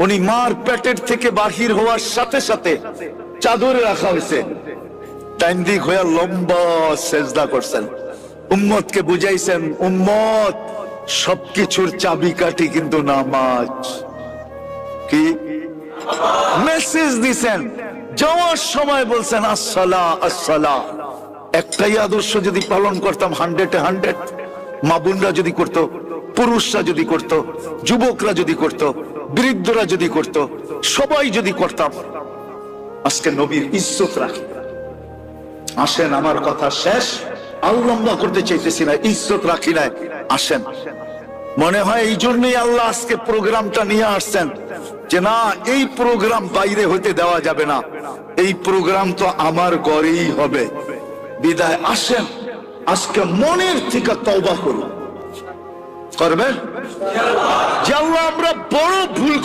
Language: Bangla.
উনি মার পেটের থেকে বাহির হওয়ার সাথে সাথে চাদরে রাখা হয়েছে, টাইম দিক হয়ে লম্বা সেজদা করছেন। উম্মতকে বুঝাইছেন, উম্মত সবকিছুর চাবিকাঠি কিন্তু নামাজ। কি মেসেজ দিছেন? যাওয়ার সময় বলছেন আসসালা আসসালা। একটাই আদর্শ যদি পালন করতাম 100-100, মা বোনরা যদি করত, পুরুষরা যদি করত, যুবকরা যদি করত, বৃদ্ধরা যদি করত, সবাই যদি করতাম, আজকে নবীর ইজ্জত রাখি। আসেন, আমার কথা শেষ, আর লম্বা করতে চাইতেছি না, ইজ্জত রাখি নাই। আসেন, মনে হয় এই জন্যই আল্লাহ আজকে প্রোগ্রামটা নিয়ে আসছেন, যে না, এই প্রোগ্রাম বাইরে হইতে দেওয়া যাবে না, এই প্রোগ্রাম তো আমার ঘরেই হবে। বিদায় আসেন, আজকে মনের থেকে তওবা করুন। করবেন যে আল্লাহ আমরা বড় ভুল